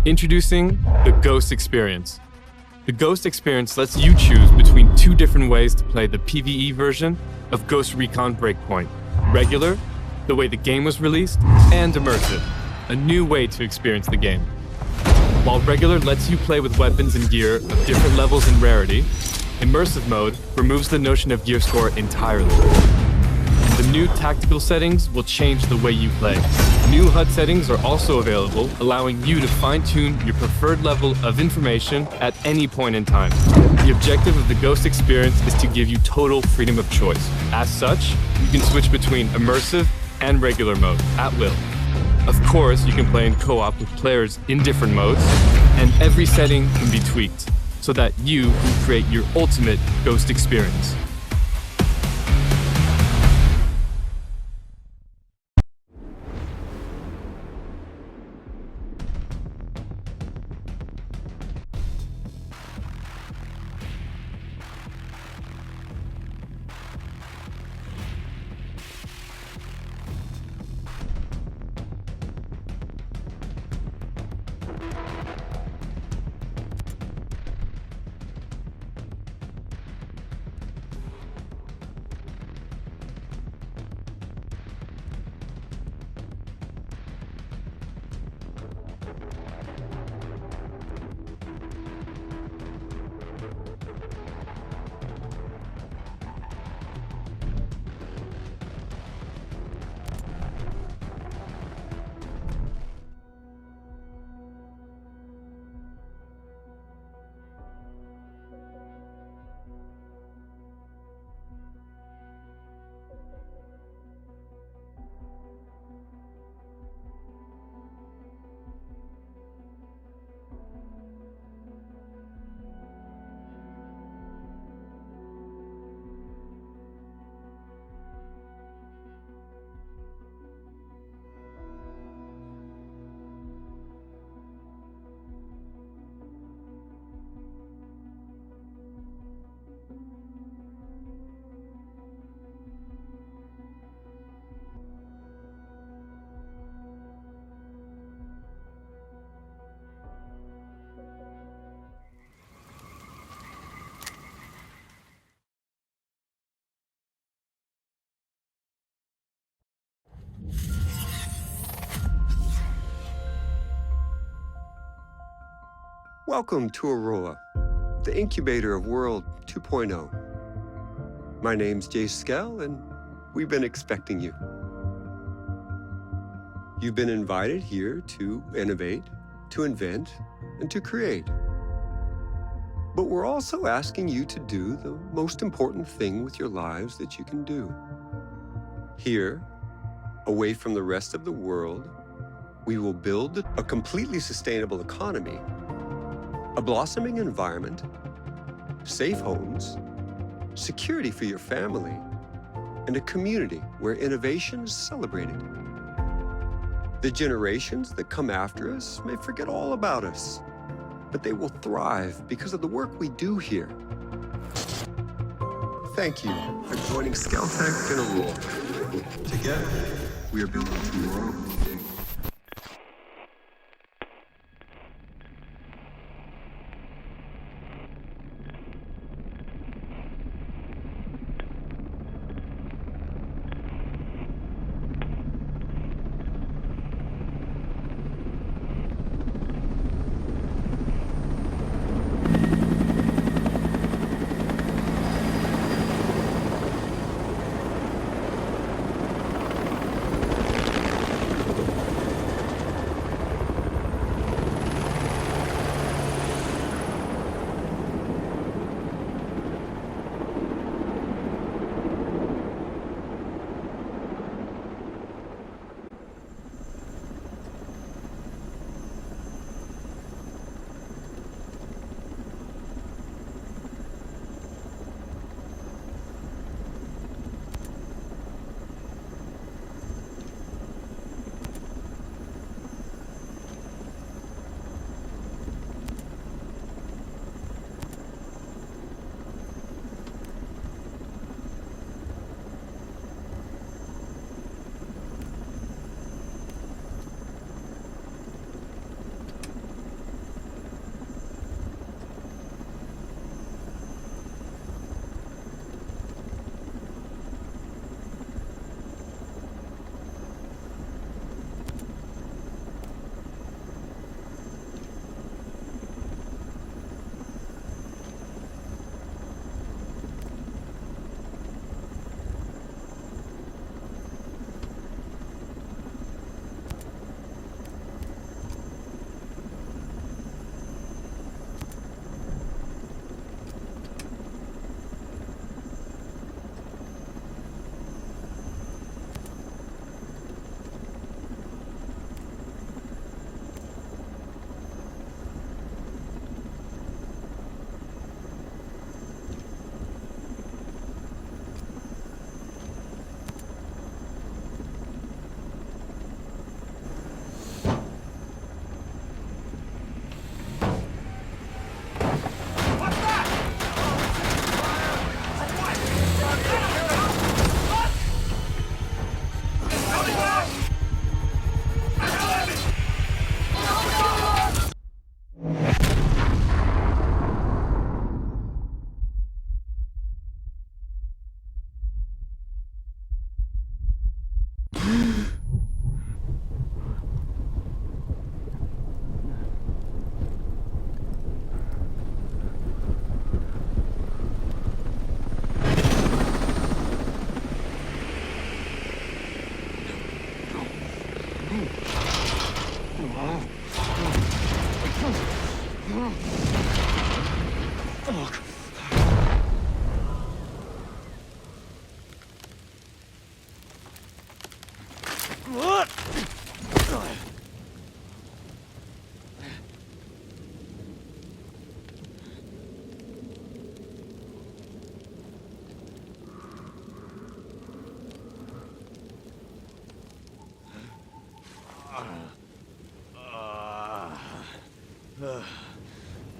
Introducing the Ghost Experience. The Ghost Experience lets you choose between two different ways to play the PvE version of Ghost Recon Breakpoint. Regular, the way the game was released, and immersive, a new way to experience the game. While regular lets you play with weapons and gear of different levels and rarity, immersive mode removes the notion of gear score entirely. The new tactical settings will change the way you play. New HUD settings are also available, allowing you to fine-tune your preferred level of information at any point in time. The objective of the Ghost Experience is to give you total freedom of choice. As such, you can switch between immersive and regular mode at will. Of course, you can play in co-op with players in different modes, and every setting can be tweaked so that you can create your ultimate Ghost Experience. Welcome to Aurora, the incubator of World 2.0. My name's Jay Skell, and we've been expecting you. You've been invited here to innovate, to invent, and to create. But we're also asking you to do the most important thing with your lives that you can do. Here, away from the rest of the world, we will build a completely sustainable economy, a blossoming environment, safe homes, security for your family, and a community where innovation is celebrated. The generations that come after us may forget all about us, but they will thrive because of the work we do here. Thank you for joining Skelltech and Aurora. Together, we are building tomorrow.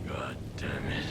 God damn it.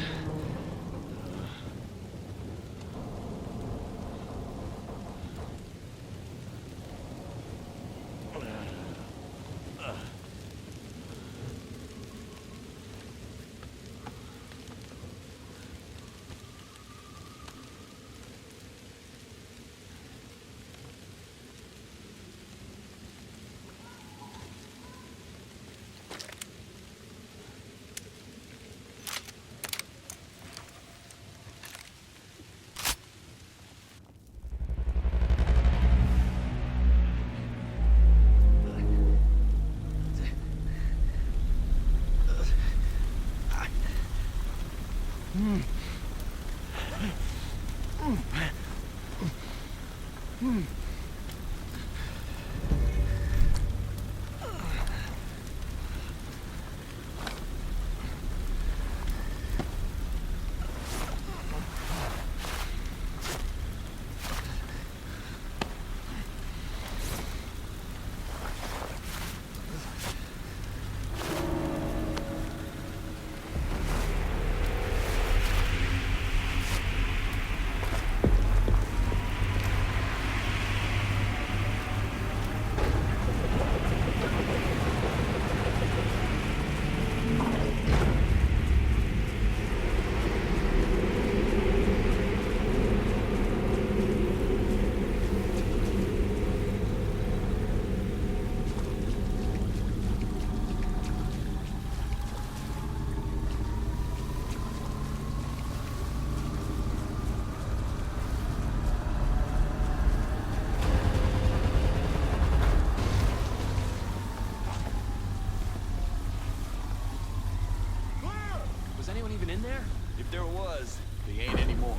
Was anyone even in there? If there was, they ain't anymore.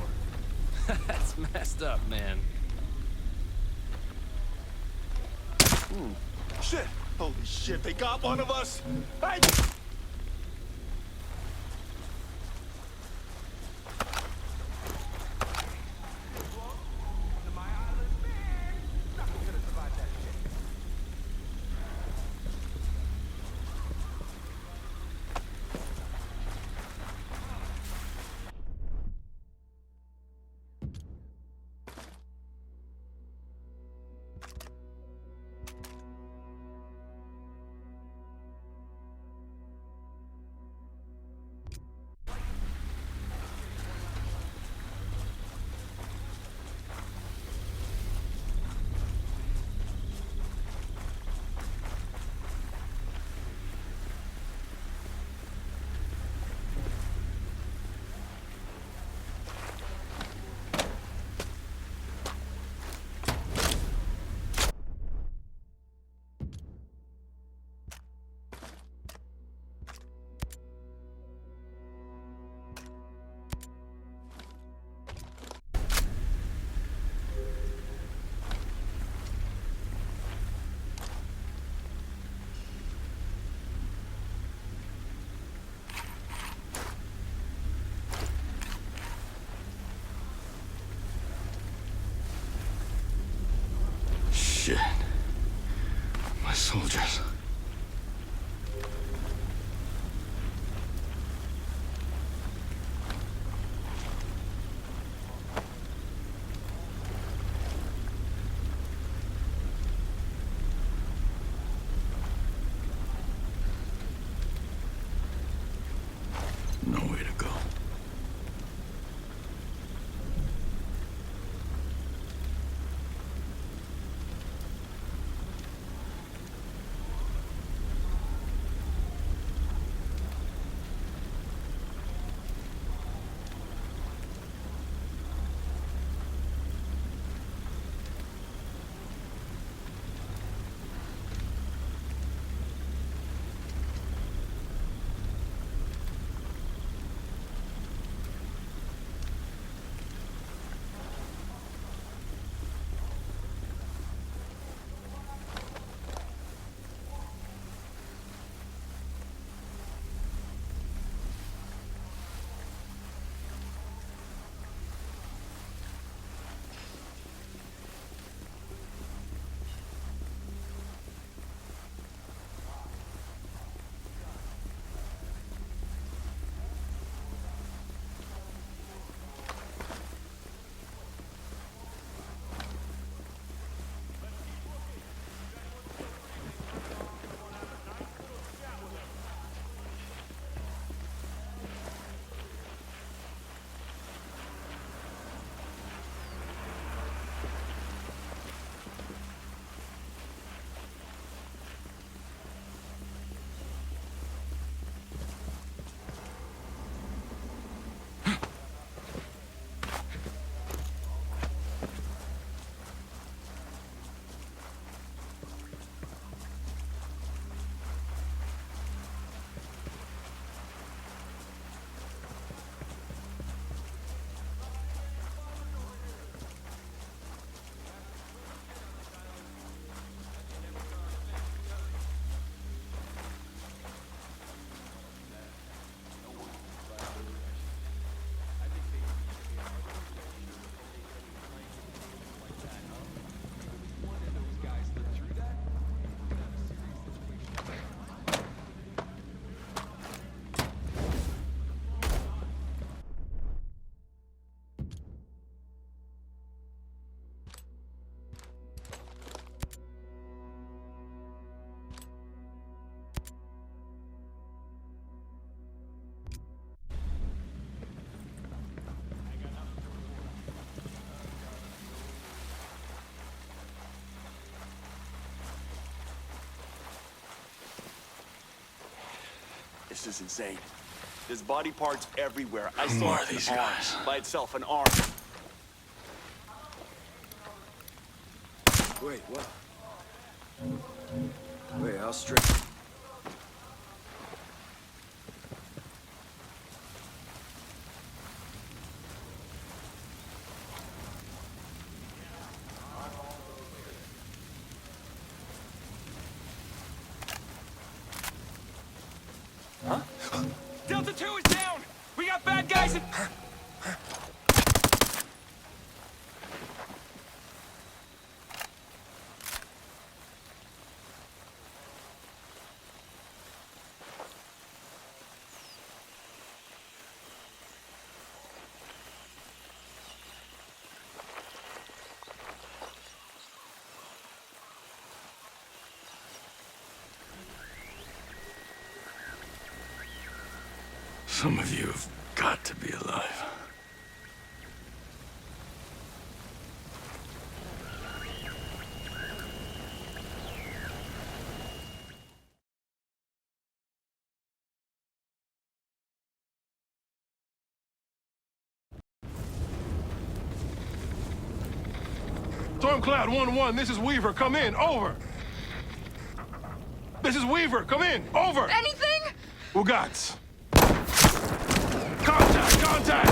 That's messed up, man. Shit! Holy shit, they got one of us! Hey! Shit. My soldiers. No way to go. This is insane. There's body parts everywhere. I Who saw are an these arm guys? by itself, an arm. Wait, what? Wait, how straight? Delta 2 is down! We got bad guys in... Some of you have got to be alive. Stormcloud 1-1, this is Weaver, come in, over. This is Weaver, come in, over. Anything? Ugats. Contact, contact!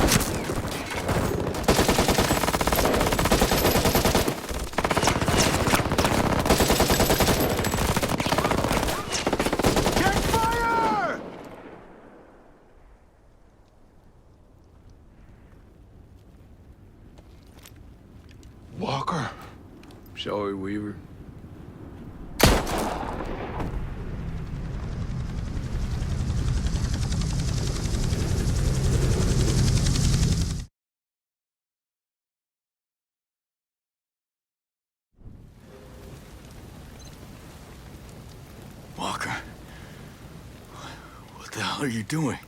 Get fire! Walker. Shall we, Weaver? Walker. What the hell are you doing?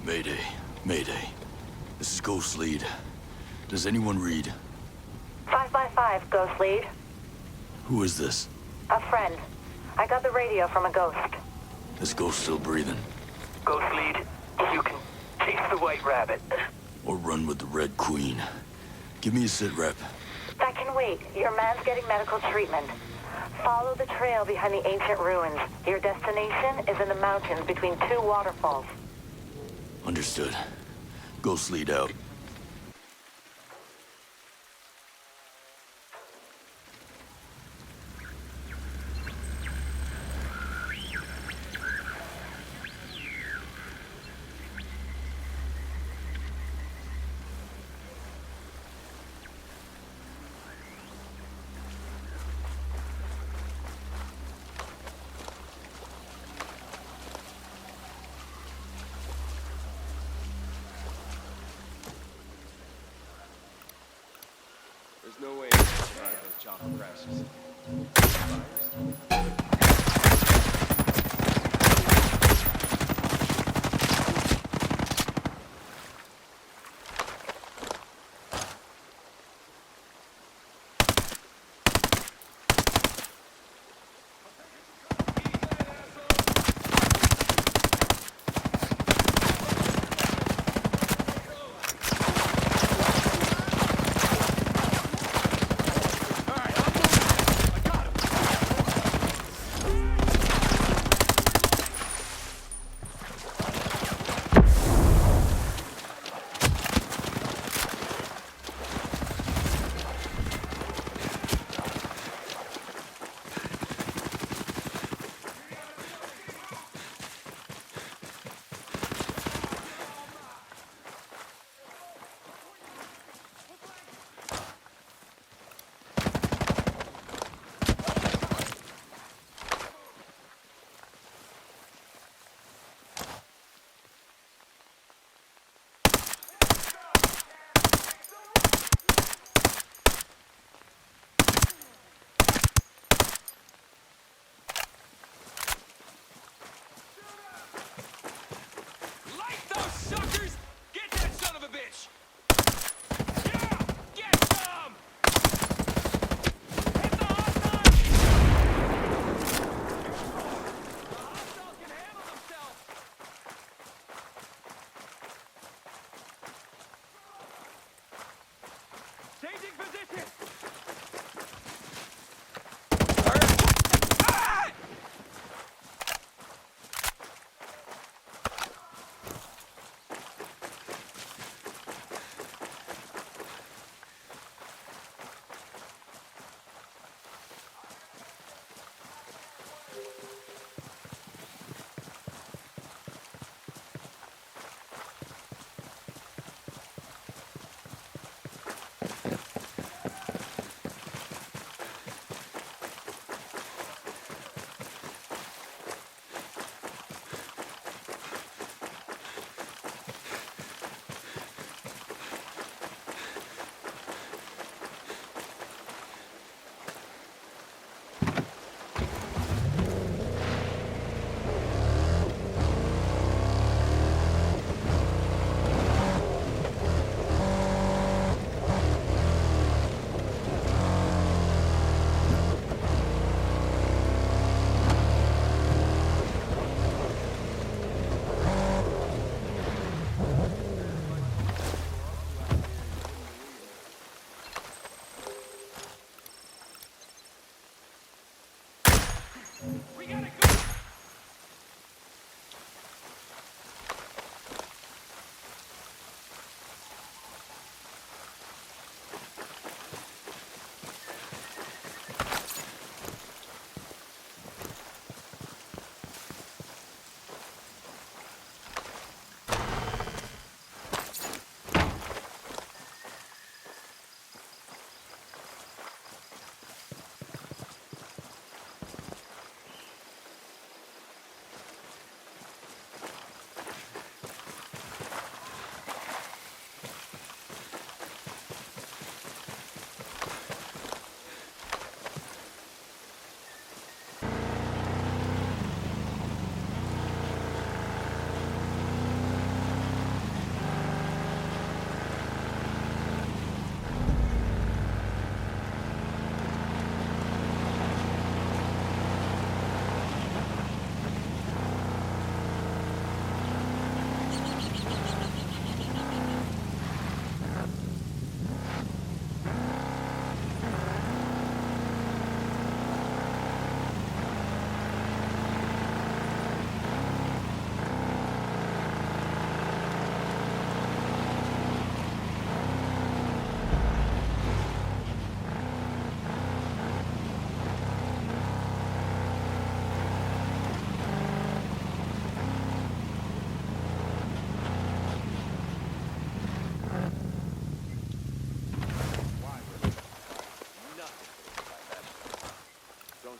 Mayday. Mayday. This is Ghost Lead. Does anyone read? 5 Ghost Lead. Who is this? A friend. I got the radio from a ghost. This ghost still breathing? Ghost Lead, you can chase the White Rabbit. Or run with the Red Queen? Give me a sit rep. That can wait. Your man's getting medical treatment. Follow the trail behind the ancient ruins. Your destination is in the mountains between two waterfalls. Understood. Ghost Lead out. chopper crashes. Light those suckers! Get that son of a bitch! Yeah! Get some! Hit the hostile! The hostile can handle themselves! Changing position! Ah! We gotta go!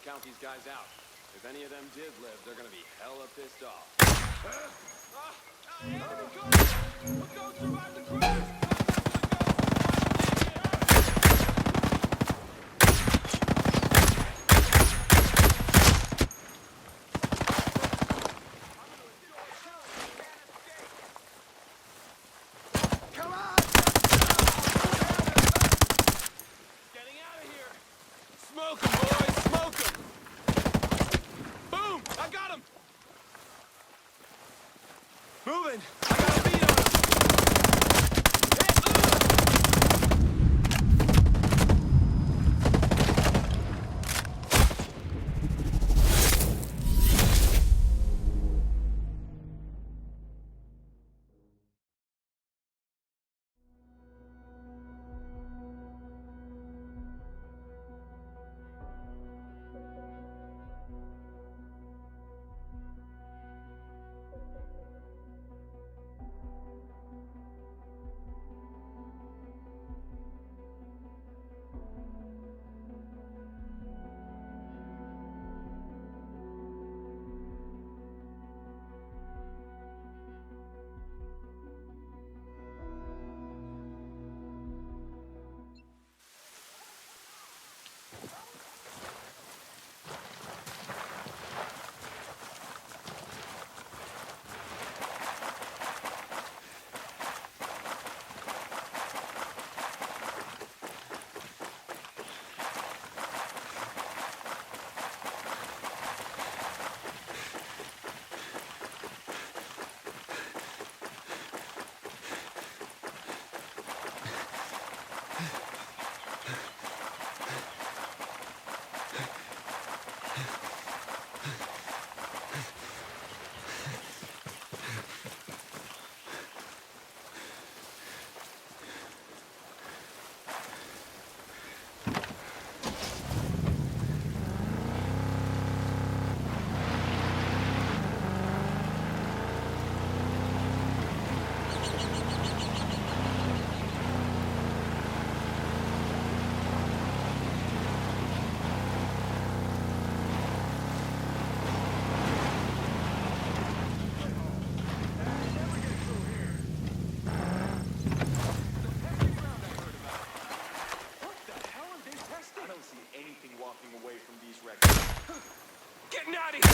Count these guys out. If any of them did live, they're gonna be hella pissed off. Enemy close! We'll go survive the crash! getting out of here!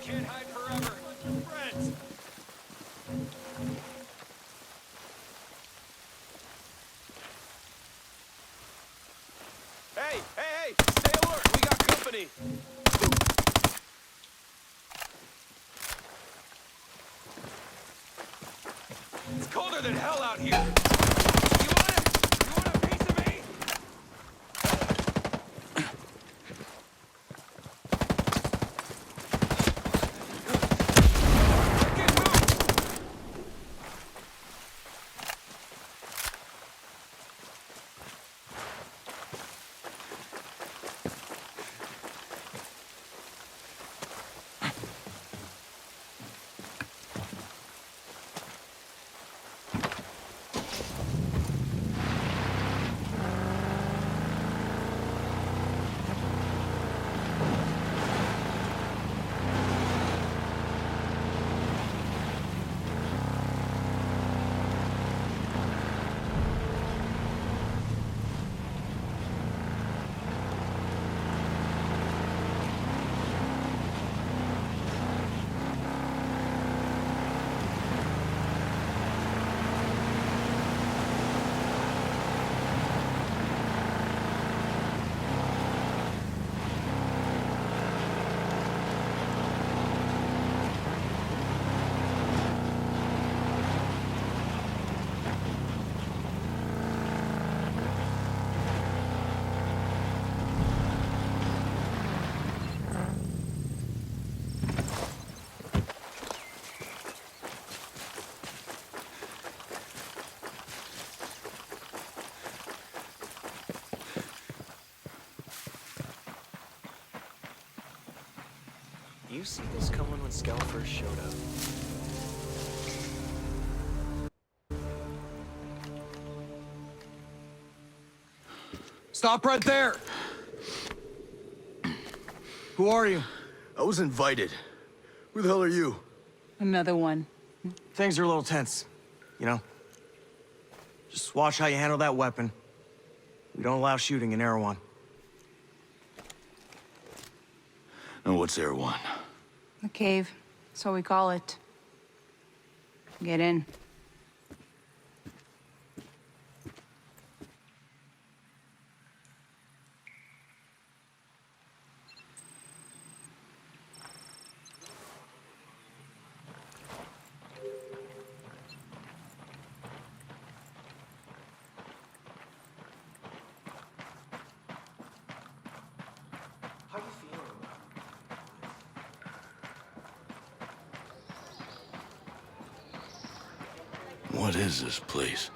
Can't hide forever. Friends. Hey! Stay alert. We got company. It's colder than hell out here. You want a piece of me? Get moving. You see this coming when Scout first showed up. Stop right there! Who are you? I was invited. Who the hell are you? Another one. Things are a little tense, you know? Just watch how you handle that weapon. We don't allow shooting in Erewhon. And what's Erewhon? The cave. So we call it. Get in. What is this place?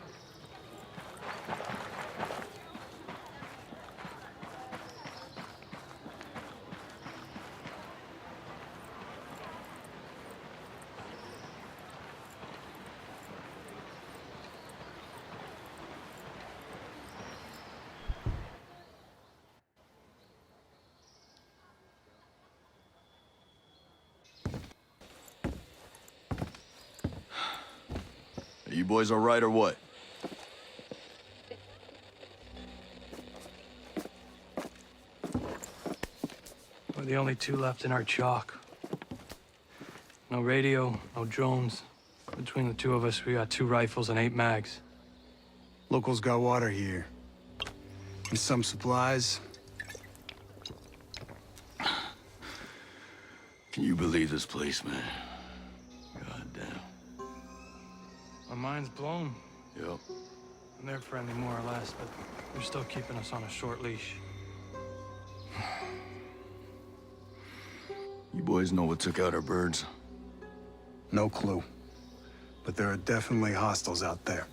Are you boys all right or what? We're the only two left in our chalk. No radio, no drones. Between the two of us, we got 2 rifles and 8 mags. Locals got water here. And some supplies. Can you believe this place, man? God damn. My mind's blown. Yep. And they're friendly more or less, but they're still keeping us on a short leash. You boys know what took out our birds? No clue. But there are definitely hostiles out there.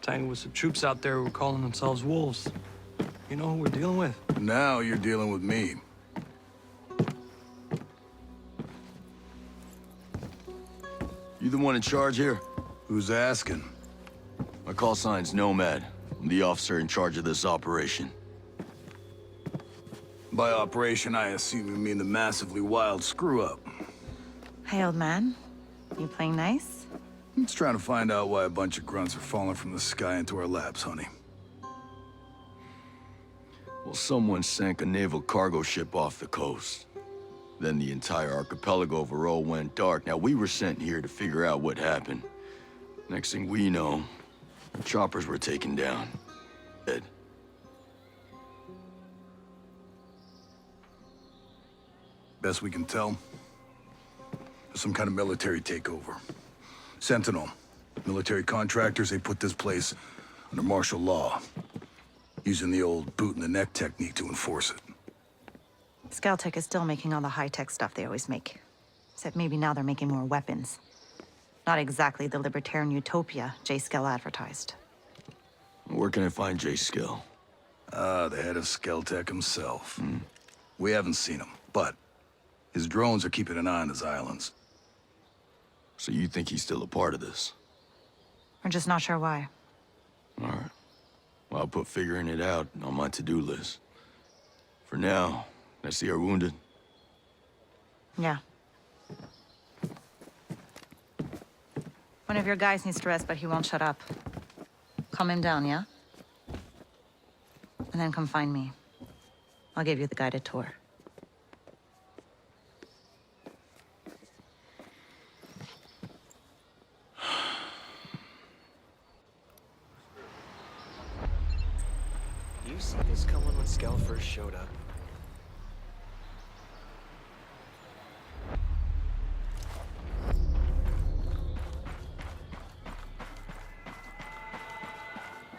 Tangled with some troops out there who were calling themselves wolves. You know who we're dealing with? Now you're dealing with me. You the one in charge here? Who's asking? My call sign's Nomad. I'm the officer in charge of this operation. By operation, I assume you mean the massively wild screw-up. Hey, old man. You playing nice? I'm just trying to find out why a bunch of grunts are falling from the sky into our laps, honey. Well, someone sank a naval cargo ship off the coast. Then the entire archipelago of Aro went dark. Now, we were sent here to figure out what happened. Next thing we know, our choppers were taken down. Dead. Best we can tell, there's some kind of military takeover. Sentinel, military contractors, they put this place under martial law, using the old boot-in-the-neck technique to enforce it. Scaltech is still making all the high-tech stuff they always make. Except maybe now they're making more weapons. Not exactly the libertarian utopia J. Skell advertised. Where can I find J. Skell? The head of Scaltech himself. We haven't seen him, but his drones are keeping an eye on his islands. So you think he's still a part of this? We're just not sure why. All right. Well, I'll put figuring it out on my to-do list. For now, I see our wounded. Yeah. One of your guys needs to rest, but he won't shut up. Calm him down, yeah? And then come find me. I'll give you the guided tour. You see this coming when Skell first showed up?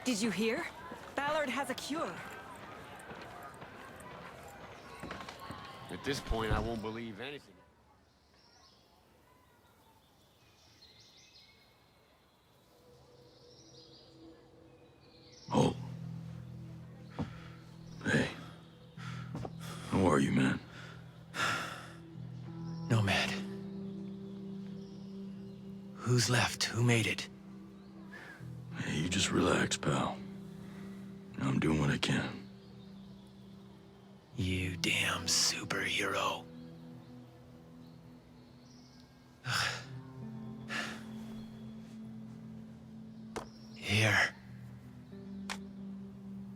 Did you hear? Ballard has a cure. At this point, I won't believe anything. Oh. Hey. How are you, man? Nomad. Who's left? Who made it? Hey, you just relax, pal. I'm doing what I can. You damn superhero.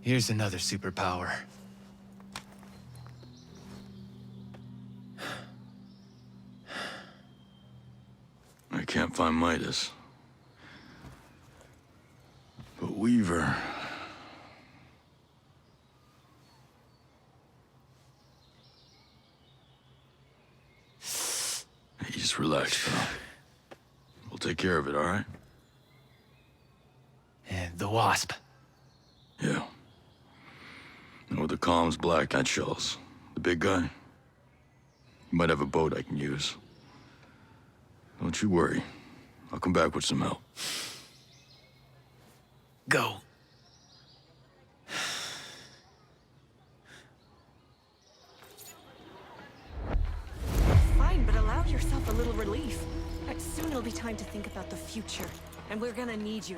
Here's another superpower. I can't find Midas. But Weaver... Hey, just relax, pal. We'll take care of it, all right? And the Wasp. Yeah. And with the comms, black nutshells. The big guy? He might have a boat I can use. Don't you worry. I'll come back with some help. Go. Fine, but allow yourself a little relief. Soon it'll be time to think about the future, and we're gonna need you.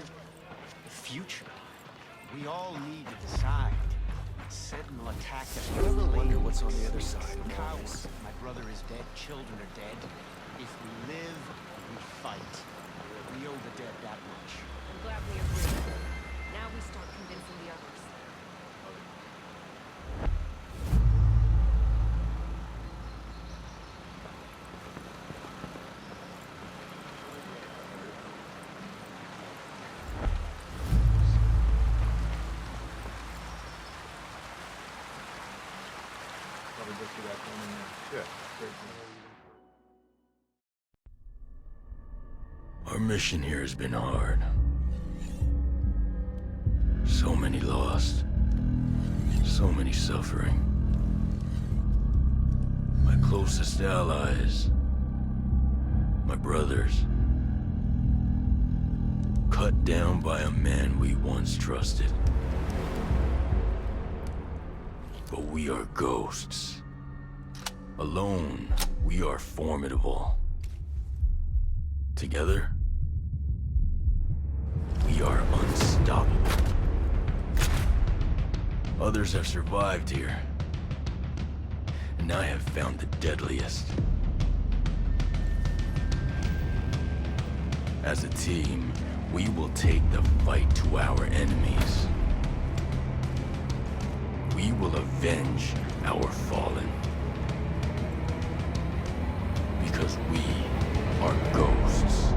The future? We all need to decide. Sentinel attacked us. You ever wonder what's on the other side? Cows. My brother is dead. Children are dead. If we live, we fight. We owe the dead that much. I'm glad we agree. Now we start convincing the others. Our mission here has been hard. So many lost. So many suffering. My closest allies. My brothers. Cut down by a man we once trusted. But we are ghosts. Alone, we are formidable. Together, we are unstoppable. Others have survived here, and I have found the deadliest. As a team, we will take the fight to our enemies. We will avenge our fallen. Because we are ghosts.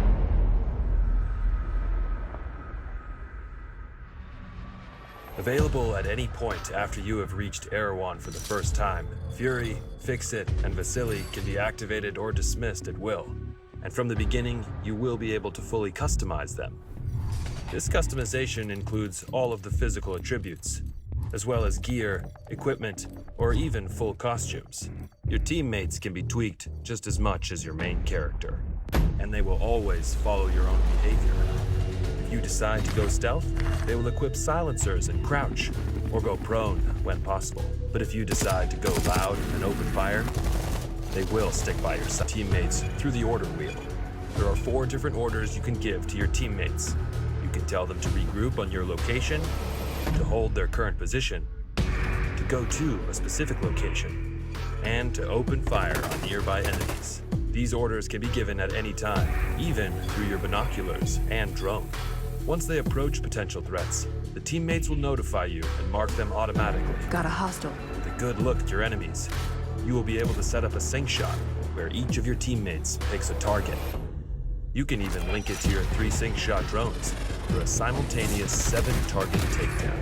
Available at any point after you have reached Erewhon for the first time, Fury, Fix-It, and Vasily can be activated or dismissed at will. And from the beginning, you will be able to fully customize them. This customization includes all of the physical attributes, as well as gear, equipment, or even full costumes. Your teammates can be tweaked just as much as your main character, and they will always follow your own behavior. If you decide to go stealth, they will equip silencers and crouch, or go prone when possible. But if you decide to go loud and open fire, they will stick by your teammates through the order wheel. There are 4 different orders you can give to your teammates. You can tell them to regroup on your location, to hold their current position, to go to a specific location, and to open fire on nearby enemies. These orders can be given at any time, even through your binoculars and drone. Once they approach potential threats, the teammates will notify you and mark them automatically. Got a hostile. With a good look at your enemies, you will be able to set up a sync shot where each of your teammates picks a target. You can even link it to your 3 sync shot drones for a simultaneous 7-target takedown.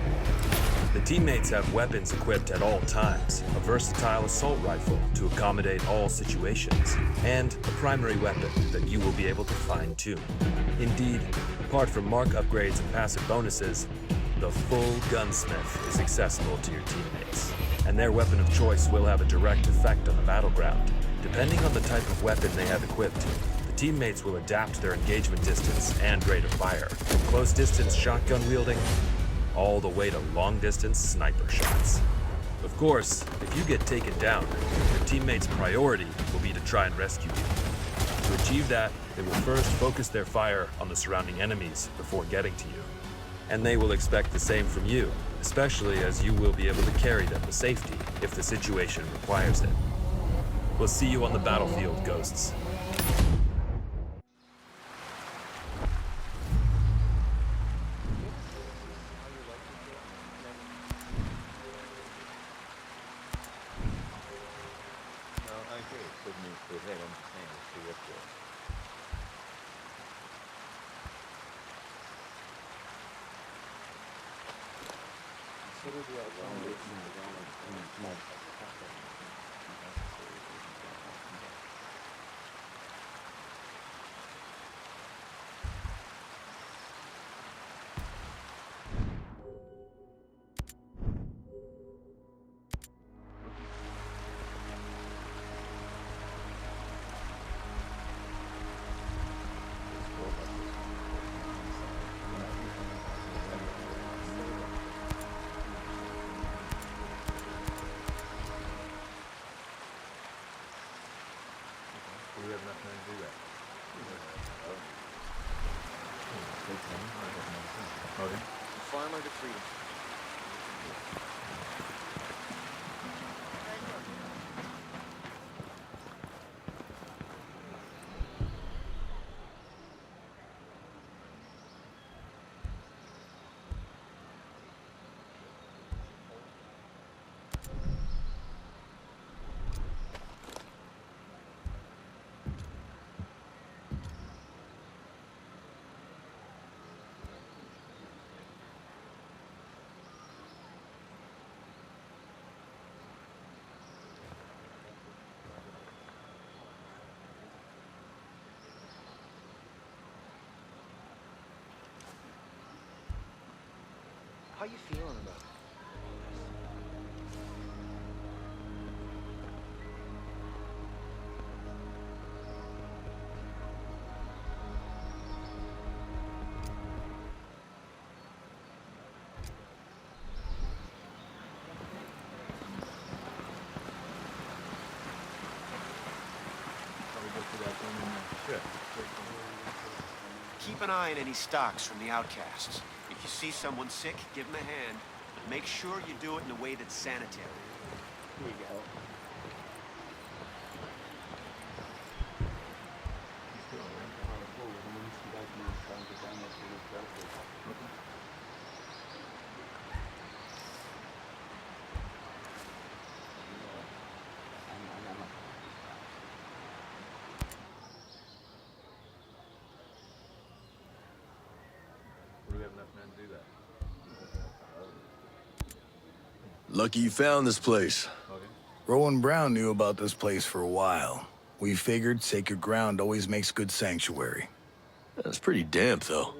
The teammates have weapons equipped at all times, a versatile assault rifle to accommodate all situations, and a primary weapon that you will be able to fine-tune. Indeed, apart from mark upgrades and passive bonuses, the full gunsmith is accessible to your teammates, and their weapon of choice will have a direct effect on the battleground. Depending on the type of weapon they have equipped, the teammates will adapt their engagement distance and rate of fire, from close-distance shotgun wielding all the way to long-distance sniper shots. Of course, if you get taken down, your teammates' priority will be to try and rescue you. To achieve that, they will first focus their fire on the surrounding enemies before getting to you. And they will expect the same from you, especially as you will be able to carry them to safety if the situation requires it. We'll see you on the battlefield, Ghosts. We have enough time to do that. Okay. Farmer to freedom. How you feeling about it? Keep an eye on any stocks from the outcasts. If you see someone sick, give them a hand. But make sure you do it in a way that's sanitary. Here you go. We have enough time to do that. Lucky you found this place. Okay. Rowan Brown knew about this place for a while. We figured sacred ground always makes good sanctuary. That's pretty damp, though.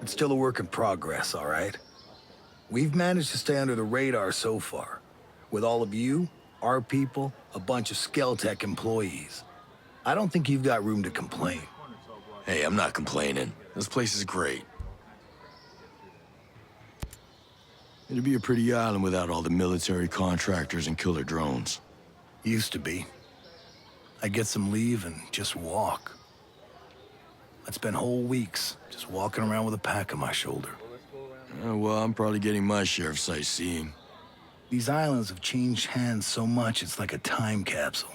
It's still a work in progress, all right? We've managed to stay under the radar so far. With all of you, our people, a bunch of Skeltech employees. I don't think you've got room to complain. Hey, I'm not complaining. This place is great. It'd be a pretty island without all the military contractors and killer drones. Used to be. I'd get some leave and just walk. I'd spend whole weeks just walking around with a pack on my shoulder. Well, I'm probably getting my share of sightseeing. These islands have changed hands so much it's like a time capsule.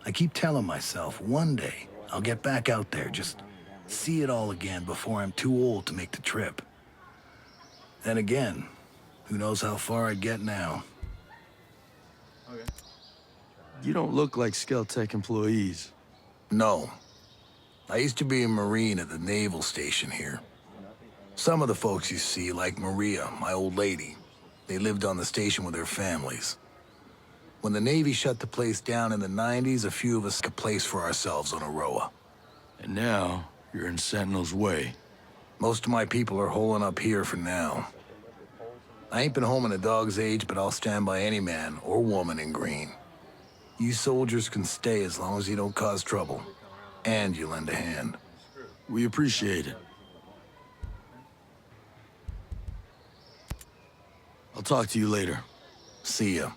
I keep telling myself one day I'll get back out there, just see it all again before I'm too old to make the trip. Then again, who knows how far I'd get now. Okay. You don't look like Skeltech employees. No. I used to be a Marine at the naval station here. Some of the folks you see, like Maria, my old lady, they lived on the station with their families. When the Navy shut the place down in the 90s, a few of us took a place for ourselves on Aroa. And now, you're in Sentinel's way. Most of my people are holing up here for now. I ain't been home in a dog's age, but I'll stand by any man or woman in green. You soldiers can stay as long as you don't cause trouble. And you lend a hand. We appreciate it. I'll talk to you later. See ya.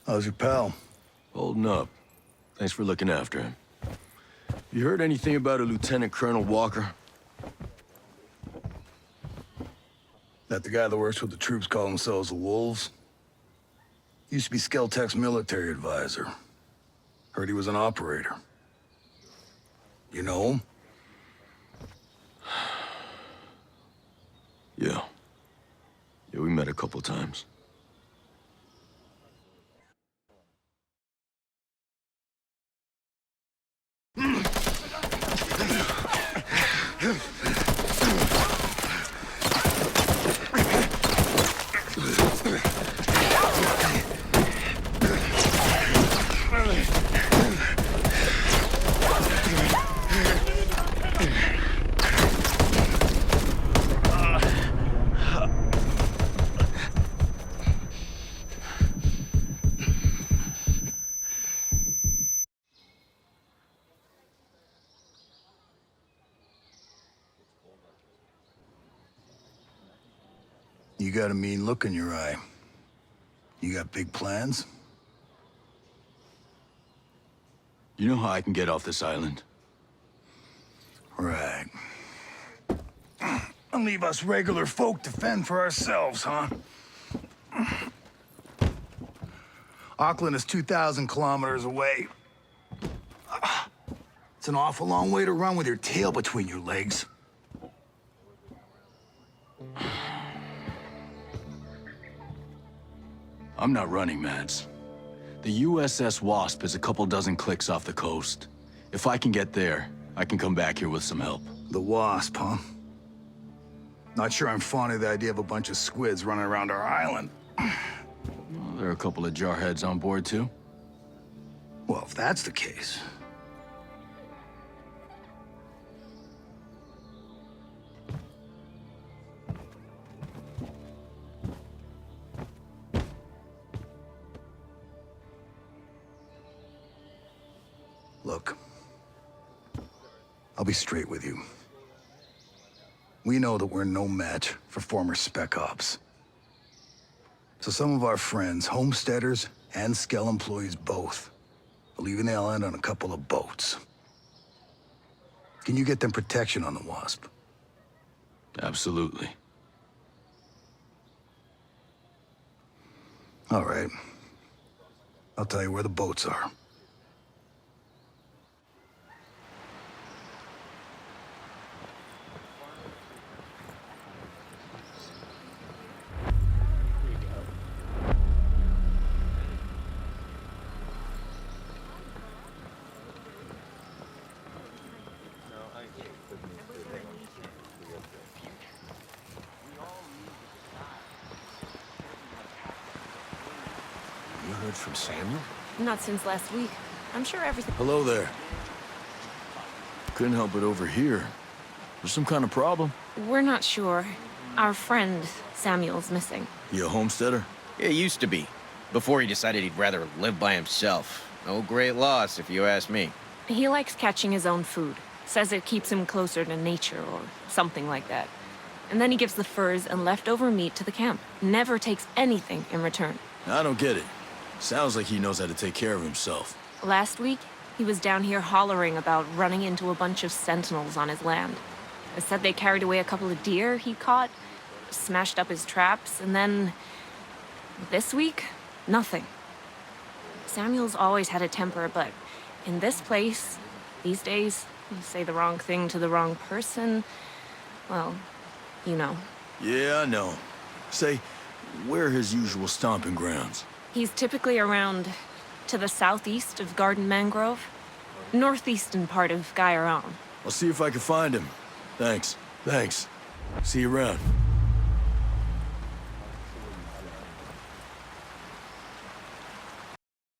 How's your pal? Holding up. Thanks for looking after him. You heard anything about a Lieutenant Colonel Walker? That the guy that works with the troops call themselves the Wolves? Used to be Skeltech's military advisor. Heard he was an operator. You know him? Yeah. Yeah, we met a couple times. You got a mean look in your eye. You got big plans? You know how I can get off this island? Right. And leave us regular folk to fend for ourselves, huh? Auckland is 2,000 kilometers away. It's an awful long way to run with your tail between your legs. I'm not running, Mads. The USS Wasp is a couple dozen clicks off the coast. If I can get there, I can come back here with some help. The Wasp, huh? Not sure I'm fond of the idea of a bunch of squids running around our island. Well, there are a couple of jarheads on board, too. Well, if that's the case... Look, I'll be straight with you. We know that we're no match for former Spec Ops. So some of our friends, homesteaders and Skell employees both, are leaving the island on a couple of boats. Can you get them protection on the Wasp? Absolutely. All right. I'll tell you where the boats are. You heard from Samuel? Not since last week. I'm sure everything... Hello there. Couldn't help but overhear. There's some kind of problem? We're not sure. Our friend, Samuel's missing. You a homesteader? Yeah, used to be. Before he decided he'd rather live by himself. No great loss, if you ask me. He likes catching his own food. Says it keeps him closer to nature or something like that. And then he gives the furs and leftover meat to the camp. Never takes anything in return. I don't get it. Sounds like he knows how to take care of himself. Last week, he was down here hollering about running into a bunch of sentinels on his land. It said they carried away a couple of deer he caught, smashed up his traps, and then... this week, nothing. Samuel's always had a temper, but in this place, these days, you say the wrong thing to the wrong person, well, you know. Yeah, I know. Say, where are his usual stomping grounds? He's typically around to the southeast of Garden Mangrove, northeastern part of Gaiaron. I'll see if I can find him. Thanks. See you around.